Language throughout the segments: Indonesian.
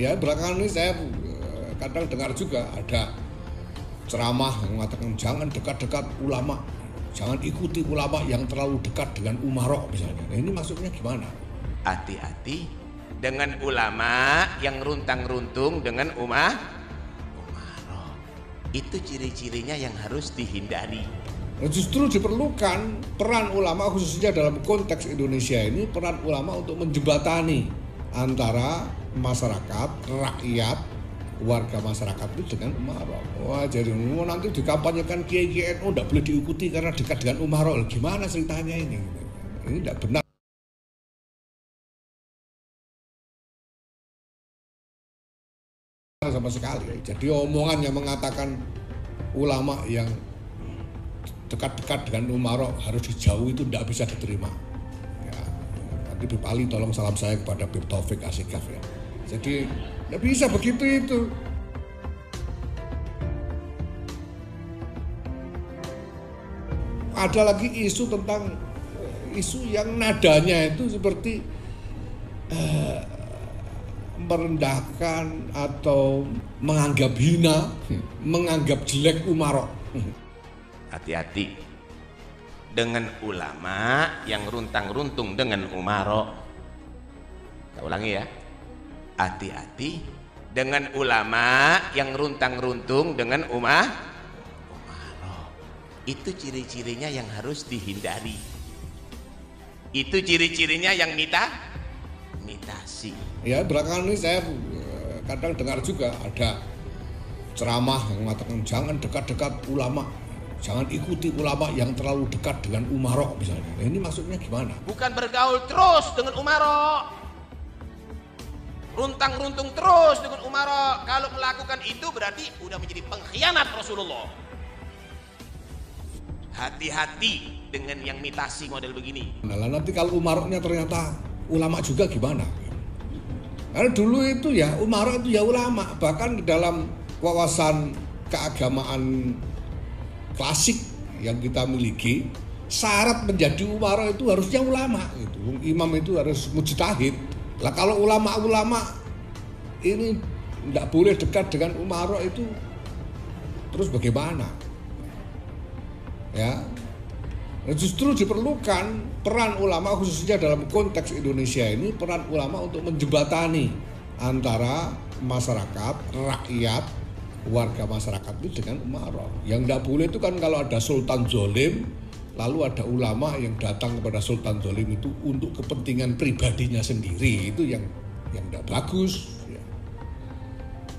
Ya belakangan ini saya kadang dengar juga ada ceramah yang mengatakan jangan dekat-dekat ulama, jangan ikuti ulama yang terlalu dekat dengan umarok misalnya. Nah, ini maksudnya gimana? Hati-hati dengan ulama yang runtang-runtung dengan umarok. Itu ciri-cirinya yang harus dihindari. Nah, justru diperlukan peran ulama khususnya dalam konteks Indonesia ini, peran ulama untuk menjembatani antara masyarakat, rakyat, warga masyarakat itu dengan umarok. Wah, jadi nanti dikampanyekan kiai NU tidak boleh diikuti karena dekat dengan umarok. Gimana ceritanya ini? Ini tidak benar sama sekali. Jadi omongan yang mengatakan ulama yang dekat-dekat dengan umarok harus dijauhi itu tidak bisa diterima. Ya, nanti Bib Ali tolong salam saya kepada Bib Taufik Asikaf ya. Jadi tidak bisa begitu itu. Ada lagi isu tentang isu yang nadanya itu seperti merendahkan atau menganggap hina, menganggap jelek umarok. Hati-hati dengan ulama yang runtang-runtung dengan umarok. Saya ulangi ya. Hati-hati dengan ulama yang runtang-runtung dengan umarok. Itu ciri-cirinya yang harus dihindari. Itu ciri-cirinya yang mitasi. Ya belakangan ini saya kadang dengar juga ada ceramah yang mengatakan jangan dekat-dekat ulama, jangan ikuti ulama yang terlalu dekat dengan umarok misalnya. Nah, ini maksudnya gimana? Bukan bergaul terus dengan umarok, runtang-runtung terus dengan umarok. Kalau melakukan itu berarti udah menjadi pengkhianat Rasulullah. Hati-hati dengan yang mitasi model begini. Nah nanti kalau umaroknya ternyata ulama juga gimana? Karena dulu itu ya umarok itu ya ulama, bahkan di dalam wawasan keagamaan klasik yang kita miliki, syarat menjadi umarok itu harusnya ulama gitu. Imam itu harus mujtahid. Lah kalau ulama-ulama ini tidak boleh dekat dengan umarok itu, terus bagaimana? Ya, justru diperlukan peran ulama khususnya dalam konteks Indonesia ini, peran ulama untuk menjembatani antara masyarakat, rakyat, warga masyarakat itu dengan umarok. Yang tidak boleh itu kan kalau ada sultan zolim, lalu ada ulama yang datang kepada sultan zolim itu untuk kepentingan pribadinya sendiri, itu yang tidak bagus. Ya.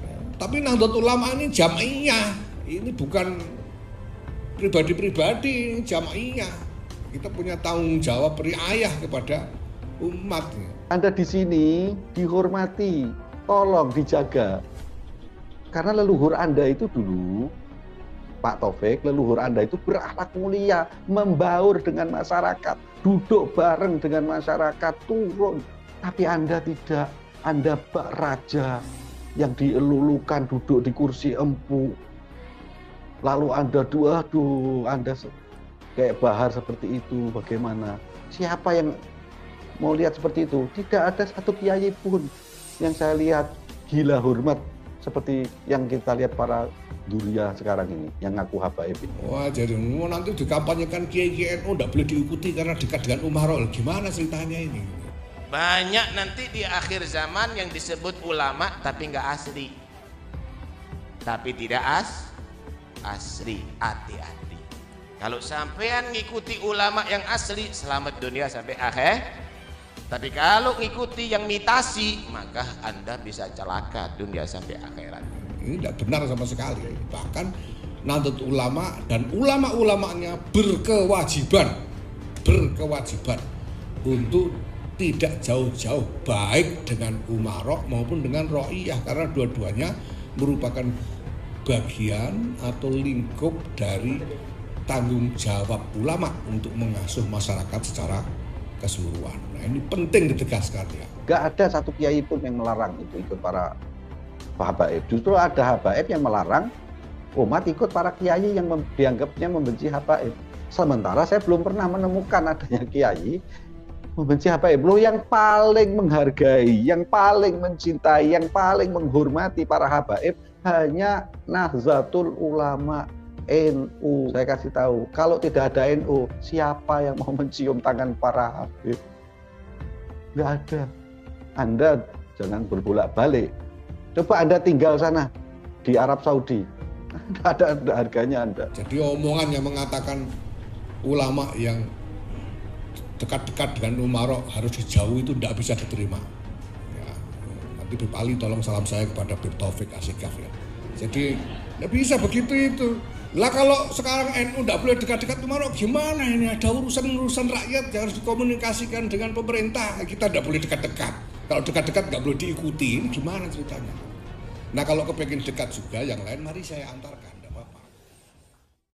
Ya. Tapi Nahdlatul Ulama ini jamaiyah, ini bukan pribadi-pribadi, jamaiyah. Kita punya tanggung jawab riayah kepada umat. Anda di sini dihormati, tolong dijaga. Karena leluhur Anda itu dulu, Pak Taufik, leluhur Anda itu berakhlak mulia, membaur dengan masyarakat, duduk bareng dengan masyarakat, turun. Tapi Anda tidak, Anda bak raja yang dielulukan duduk di kursi empuk. Lalu Anda Anda kayak Bahar seperti itu, bagaimana? Siapa yang mau lihat seperti itu? Tidak ada satu kiai pun yang saya lihat gila hormat seperti yang kita lihat para duria sekarang ini, yang ngaku habaib ini. Wah, jadi nanti dikampanyekan kiai NU tidak boleh diikuti karena dekat dengan umarok. Gimana ceritanya ini? Banyak nanti di akhir zaman yang disebut ulama tapi nggak asli, tapi tidak asli. Hati-hati. Kalau sampean ngikuti ulama yang asli, selamat dunia sampai akhir. Tapi kalau ngikuti yang mitasi, maka Anda bisa celaka dunia sampai akhirat. Ini tidak benar sama sekali. Bahkan Nahdlatul Ulama dan ulama-ulamanya berkewajiban untuk tidak jauh-jauh baik dengan umarok maupun dengan ro'iyah, karena dua-duanya merupakan bagian atau lingkup dari tanggung jawab ulama untuk mengasuh masyarakat secara keseluruhan. Nah, ini penting ditegaskan ya. Gak ada satu kiai pun yang melarang itu ikut para habaib. Justru ada habaib yang melarang umat ikut para kiai yang dianggapnya membenci habaib. Sementara saya belum pernah menemukan adanya kiai Membenci Habaib. Loh, yang paling menghargai, yang paling mencintai, yang paling menghormati para habaib hanya Nahdlatul Ulama, NU. Saya kasih tahu, kalau tidak ada NU, siapa yang mau mencium tangan para habib? Nggak ada. Anda jangan berbolak-balik. Coba Anda tinggal sana di Arab Saudi, nggak ada harganya Anda. Jadi omongan yang mengatakan ulama yang dekat-dekat dengan Umarok harus dijauhi itu tidak bisa diterima. Ya, nanti Bib Ali tolong salam saya kepada Bib Taufik Asikaf ya. Jadi tidak bisa begitu itu. Lah kalau sekarang NU tidak boleh dekat-dekat Umarok, gimana ini? Ada urusan-urusan rakyat yang harus dikomunikasikan dengan pemerintah. Kita tidak boleh dekat-dekat. Kalau dekat-dekat nggak boleh diikuti, ini gimana ceritanya? Nah kalau kepengen dekat juga yang lain, mari saya antarkan.